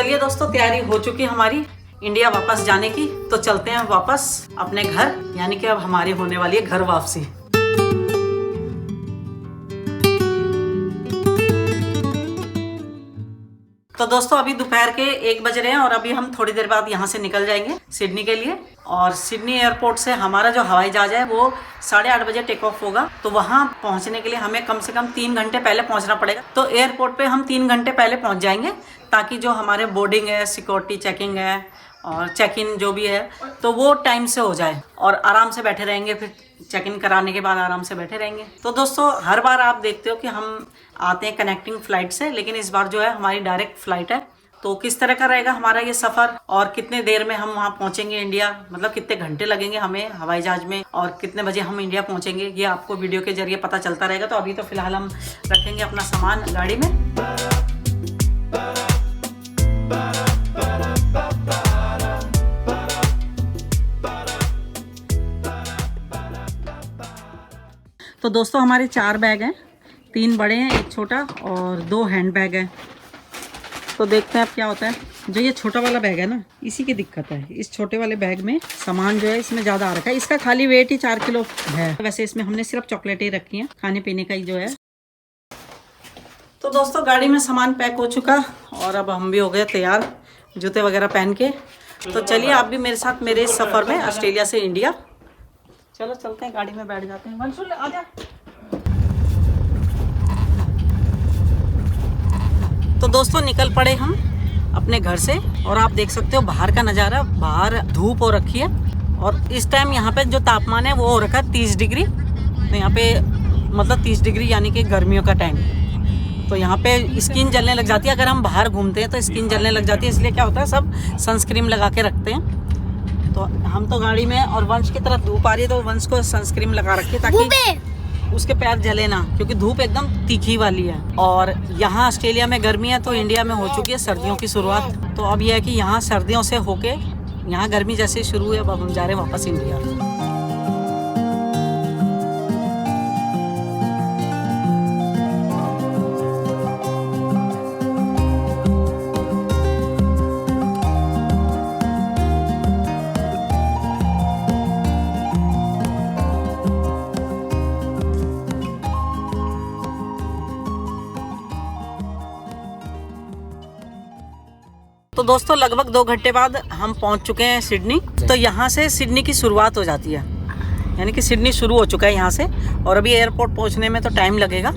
चलिए दोस्तों, तैयारी हो चुकी है हमारी इंडिया वापस जाने की। तो चलते हैं वापस अपने घर, यानी कि अब हमारी होने वाली है घर वापसी। तो दोस्तों अभी दोपहर के 1 बज रहे हैं और अभी हम थोड़ी देर बाद यहाँ से निकल जाएंगे सिडनी के लिए। और सिडनी एयरपोर्ट से हमारा जो हवाई जहाज है वो 8:30 बजे टेक ऑफ होगा। तो वहाँ पहुँचने के लिए हमें कम से कम 3 घंटे पहले पहुँचना पड़ेगा। तो एयरपोर्ट पे हम 3 घंटे पहले पहुँच जाएंगे, ताकि जो हमारे बोर्डिंग है, सिक्योरिटी चेकिंग है और चेक इन जो भी है तो वो टाइम से हो जाए और आराम से बैठे रहेंगे। फिर चेक इन कराने के बाद आराम से बैठे रहेंगे। तो दोस्तों हर बार आप देखते हो कि हम आते हैं कनेक्टिंग फ़्लाइट से, लेकिन इस बार जो है हमारी डायरेक्ट फ़्लाइट है। तो किस तरह का रहेगा हमारा ये सफ़र और कितने देर में हम वहाँ पहुँचेंगे इंडिया, मतलब कितने घंटे लगेंगे हमें हवाई जहाज़ में और कितने बजे हम इंडिया पहुँचेंगे, ये आपको वीडियो के जरिए पता चलता रहेगा। तो अभी तो फ़िलहाल हम रखेंगे अपना सामान गाड़ी में। तो दोस्तों हमारे 4 बैग हैं, 3 बड़े हैं, 1 छोटा और 2 हैंड बैग हैं। तो देखते हैं अब क्या होता है। जो ये छोटा वाला बैग है ना, इसी की दिक्कत है। इस छोटे वाले बैग में सामान जो है इसमें ज़्यादा आ रखा है। इसका खाली वेट ही 4 किलो है। वैसे इसमें हमने सिर्फ चॉकलेटें रखी हैं, खाने पीने का ही जो है। तो दोस्तों गाड़ी में सामान पैक हो चुका और अब हम भी हो गए तैयार, जूते वगैरह पहन के। तो चलिए आप भी मेरे साथ मेरे इस सफ़र में ऑस्ट्रेलिया से इंडिया। चलो चलते हैं, गाड़ी में बैठ जाते हैं। मंसूर आजा। तो दोस्तों निकल पड़े हम अपने घर से और आप देख सकते हो बाहर का नज़ारा। बाहर धूप हो रखी है और इस टाइम यहाँ पे जो तापमान है वो हो रखा है 30 डिग्री। तो यहाँ पे मतलब 30 डिग्री यानी कि गर्मियों का टाइम। तो यहाँ पे स्किन जलने लग जाती है। अगर हम बाहर घूमते हैं तो स्किन जलने लग जाती है, इसलिए क्या होता है सब सनस्क्रीन लगा के रखते हैं। तो हम तो गाड़ी में और वंश की तरफ धूप आ रही है तो वंश को सनस्क्रीन लगा रखी है ताकि उसके पैर जले ना, क्योंकि धूप एकदम तीखी वाली है। और यहाँ ऑस्ट्रेलिया में गर्मी है तो इंडिया में हो चुकी है सर्दियों की शुरुआत। तो अब यह है कि यहाँ सर्दियों से होके यहाँ गर्मी जैसे शुरू हुई, अब हम जा रहे हैं वापस इंडिया। तो दोस्तों लगभग 2 घंटे बाद हम पहुंच चुके हैं सिडनी। तो यहाँ से सिडनी की शुरुआत हो जाती है, यानी कि सिडनी शुरू हो चुका है यहाँ से। और अभी एयरपोर्ट पहुँचने में तो टाइम लगेगा।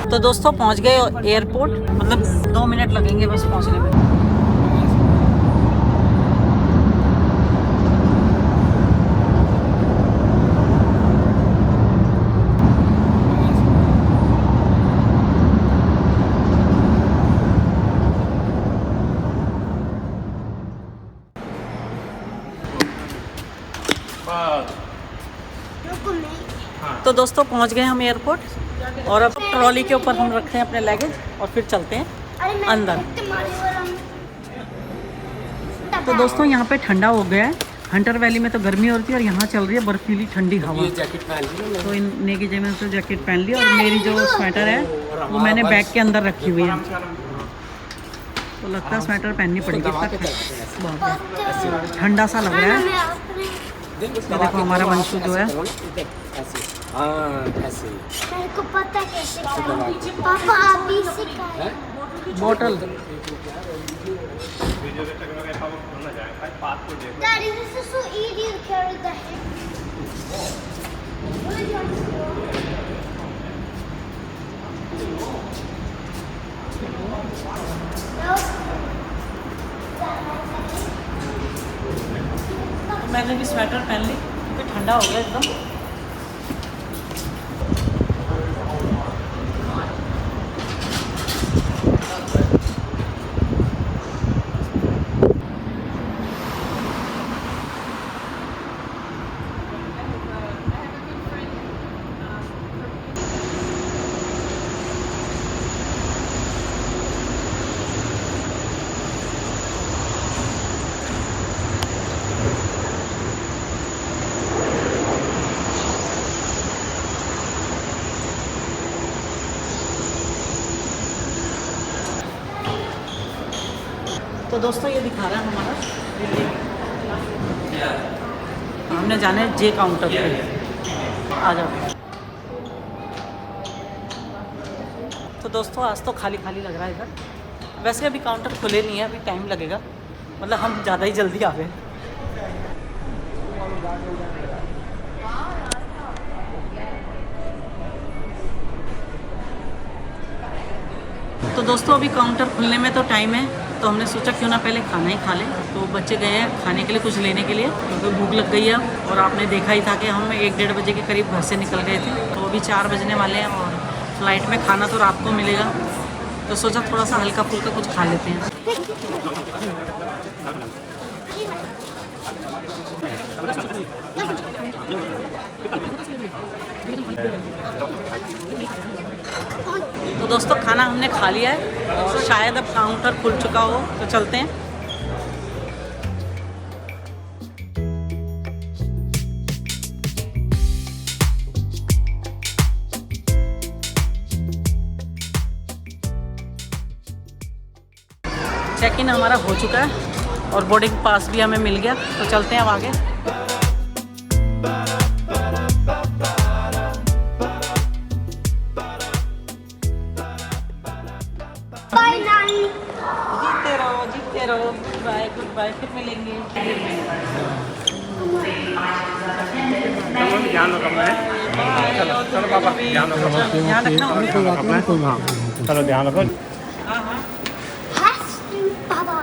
तो दोस्तों पहुँच गए एयरपोर्ट, मतलब 2 मिनट लगेंगे बस पहुँचने में। तो दोस्तों पहुंच गए हम एयरपोर्ट और अब ट्रॉली के ऊपर हम रखते हैं अपने लगेज और फिर चलते हैं अंदर। तो दोस्तों यहाँ पे ठंडा हो गया है। हंटर वैली में तो गर्मी होती है और यहाँ चल रही है बर्फीली ठंडी हवा। तो इन नेगी जे में तो जैकेट पहन ली और मेरी जो स्वेटर है वो मैंने बैग के अंदर रखी हुई है। तो लगता है स्वेटर पहननी पड़ेगी, बहुत ठंडा सा लग रहा है। तो देखो हमारा वंशु जो है मेरे को पता कैसे पापा आप ही सिखाए बोतल। Daddy, this is so easy to carry the head. मैंने भी स्वेटर पहन ली क्योंकि ठंडा हो गया एकदम। तो दोस्तों ये दिखा रहा है हमारा, हमने जाना है जे काउंटर पे। आ जाओ। तो दोस्तों आज तो खाली खाली लग रहा है इधर। वैसे अभी काउंटर खुले नहीं है, अभी टाइम लगेगा, मतलब हम ज़्यादा ही जल्दी आ गए। तो दोस्तों अभी काउंटर खुलने में तो टाइम है, तो हमने सोचा क्यों ना पहले खाना ही खा लें। तो बच्चे गए हैं खाने के लिए, कुछ लेने के लिए, क्योंकि भूख लग गई है। और आपने देखा ही था कि हम 1-1:30 बजे के करीब घर से निकल गए थे, तो अभी 4 बजने वाले हैं और फ्लाइट में खाना तो रात को मिलेगा। तो सोचा थोड़ा सा हल्का फुल्का कुछ खा लेते हैं। तो दोस्तों खाना हमने खा लिया है और शायद अब काउंटर खुल चुका हो, तो चलते हैं। चेक इन हमारा हो चुका है और बोर्डिंग पास भी हमें मिल गया, तो चलते हैं अब आगे। बाय नानी। जीते रहो, गुड बाय, फिर मिलेंगे। ध्यान रखो, चलो पापा, ध्यान रखो, ध्यान रखना। चलो ध्यान रखो। हाँ हाँ। बाबा।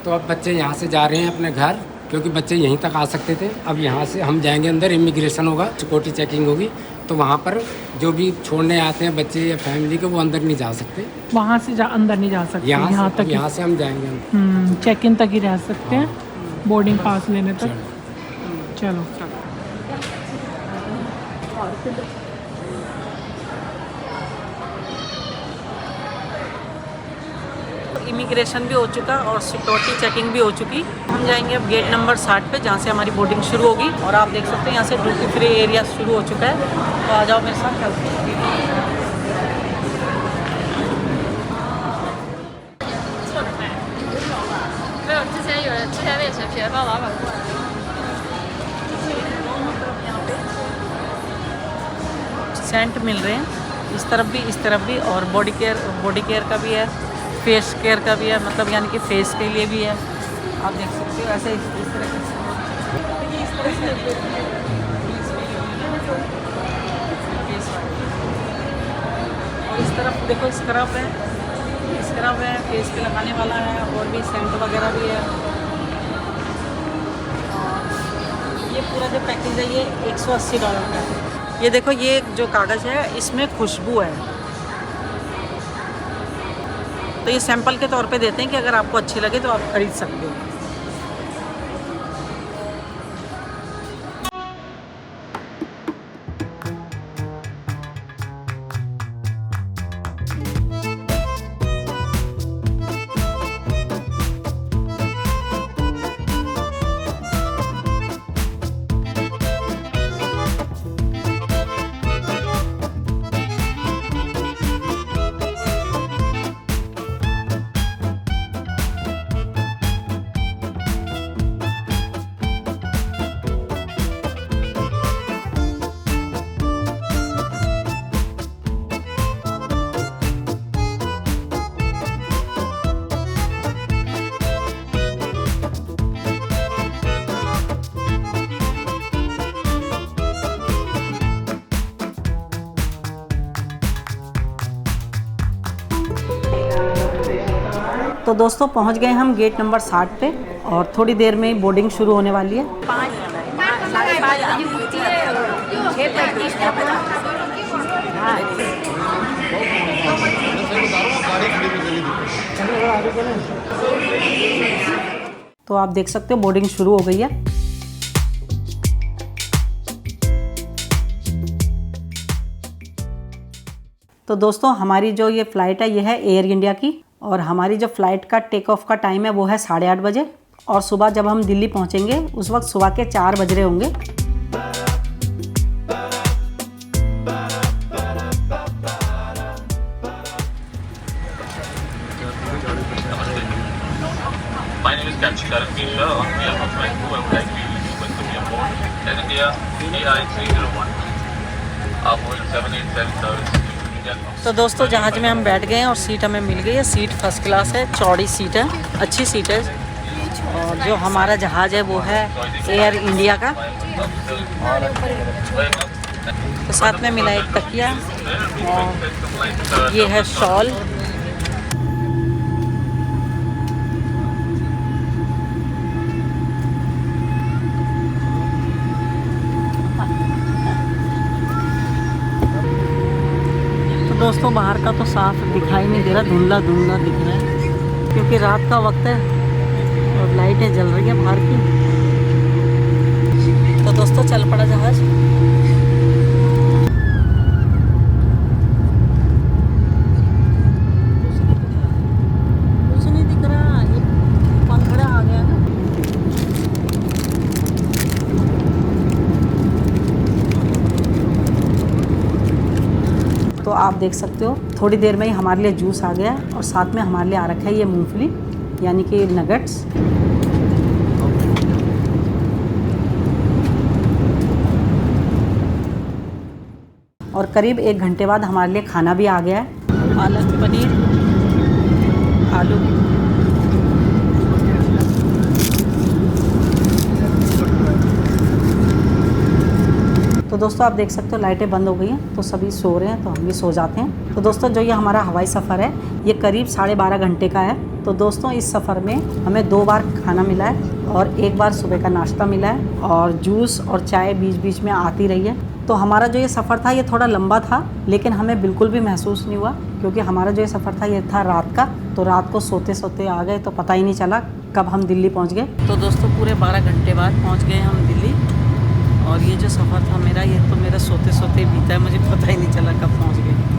तो अब बच्चे यहाँ से जा रहे हैं अपने घर, क्योंकि बच्चे यहीं तक आ सकते थे। अब यहाँ से हम जाएंगे अंदर, इमिग्रेशन होगा, सिक्योरिटी चेकिंग होगी, तो वहाँ पर जो भी छोड़ने आते हैं बच्चे या फैमिली के, वो अंदर नहीं जा सकते। वहाँ से अंदर नहीं जा सकते, यहाँ तक, यहाँ से हम जाएंगे। चेक इन तक ही रह सकते हैं, बोर्डिंग पास लेने तक। चलो। इमिग्रेशन भी हो चुका और सिक्योरिटी चेकिंग भी हो चुकी। हम जाएंगे अब गेट नंबर 60 पे, जहाँ से हमारी बोर्डिंग शुरू होगी। और आप देख सकते हैं यहाँ से ड्यूटी फ्री एरिया शुरू हो चुका है, तो आ जाओ मेरे साथ, चलते हैं। सेंट मिल रहे हैं इस तरफ भी और बॉडी केयर का भी है, फेस केयर का भी है, मतलब यानी कि फेस के लिए भी है। आप देख सकते हो ऐसे इस तरह से। और इस तरफ देखो, स्क्रब है, फेस पे लगाने वाला है, और भी सेंट वगैरह भी है। और ये पूरा जो पैकेज है ये $180 का है। ये देखो, ये जो कागज़ है इसमें खुशबू है, तो ये सैंपल के तौर पे देते हैं कि अगर आपको अच्छी लगे तो आप खरीद सकते हो। तो दोस्तों पहुंच गए हम गेट नंबर 60 पे और थोड़ी देर में बोर्डिंग शुरू होने वाली है। तो आप देख सकते हो बोर्डिंग शुरू हो गई है। तो दोस्तों हमारी जो ये फ़्लाइट है ये है एयर इंडिया की, और हमारी जो फ़्लाइट का टेक ऑफ का टाइम है वो है 8:30 बजे, और सुबह जब हम दिल्ली पहुंचेंगे उस वक्त सुबह के 4 बज रहे होंगे। India 39301. आप Boeing 787 सर्विस इंडियन। तो दोस्तों जहाज में हम बैठ गए हैं और सीट हमें मिल गई है। सीट फर्स्ट क्लास है, चौड़ी सीट है, अच्छी सीट है। और जो हमारा जहाज़ है वो है एयर इंडिया का। तो साथ में मिला एक तकिया और ये है शॉल। दोस्तों बाहर का तो साफ दिखाई नहीं दे रहा, धुंधला धुंधला दिख रहा है क्योंकि रात का वक्त है और लाइटें जल रही हैं बाहर की। तो दोस्तों चल पड़ा जहाज। कुछ नहीं दिख रहा, ये पंखड़ा आ गया ना। तो आप देख सकते हो थोड़ी देर में ही हमारे लिए जूस आ गया और साथ में हमारे लिए आ रखा है ये मूंगफली यानी कि नगट्स। और करीब 1 घंटे बाद हमारे लिए खाना भी आ गया है, पालक पनीर आलू। तो दोस्तों आप देख सकते हो लाइटें बंद हो गई हैं तो सभी सो रहे हैं, तो हम भी सो जाते हैं। तो दोस्तों जो ये हमारा हवाई सफ़र है ये करीब 12.5 घंटे का है। तो दोस्तों इस सफ़र में हमें 2 बार खाना मिला है और 1 बार सुबह का नाश्ता मिला है और जूस और चाय बीच बीच में आती रही है। तो हमारा जो ये सफ़र था ये थोड़ा लंबा था लेकिन हमें बिल्कुल भी महसूस नहीं हुआ क्योंकि हमारा जो ये सफ़र था ये था रात का। तो रात को सोते सोते आ गए तो पता ही नहीं चला कब हम दिल्ली पहुँच गए। तो दोस्तों पूरे 12 घंटे बाद पहुँच गए हम दिल्ली। और ये जो सफ़र था मेरा ये तो मेरा सोते सोते बीता है, मुझे पता ही नहीं चला कब पहुंच गए।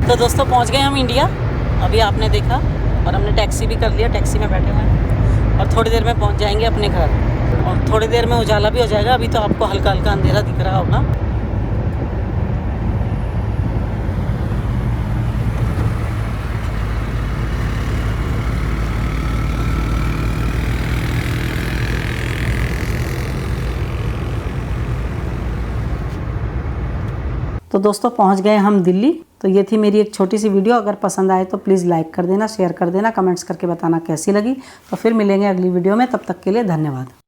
तो दोस्तों पहुंच गए हम इंडिया। अभी आपने देखा और हमने टैक्सी भी कर लिया, टैक्सी में बैठे हुए हैं और थोड़ी देर में पहुंच जाएंगे अपने घर और थोड़ी देर में उजाला भी हो जाएगा। अभी तो आपको हल्का हल्का अंधेरा दिख रहा होगा। तो दोस्तों पहुंच गए हम दिल्ली। तो ये थी मेरी एक छोटी सी वीडियो। अगर पसंद आए तो प्लीज़ लाइक कर देना, शेयर कर देना, कमेंट्स करके बताना कैसी लगी। तो फिर मिलेंगे अगली वीडियो में, तब तक के लिए धन्यवाद।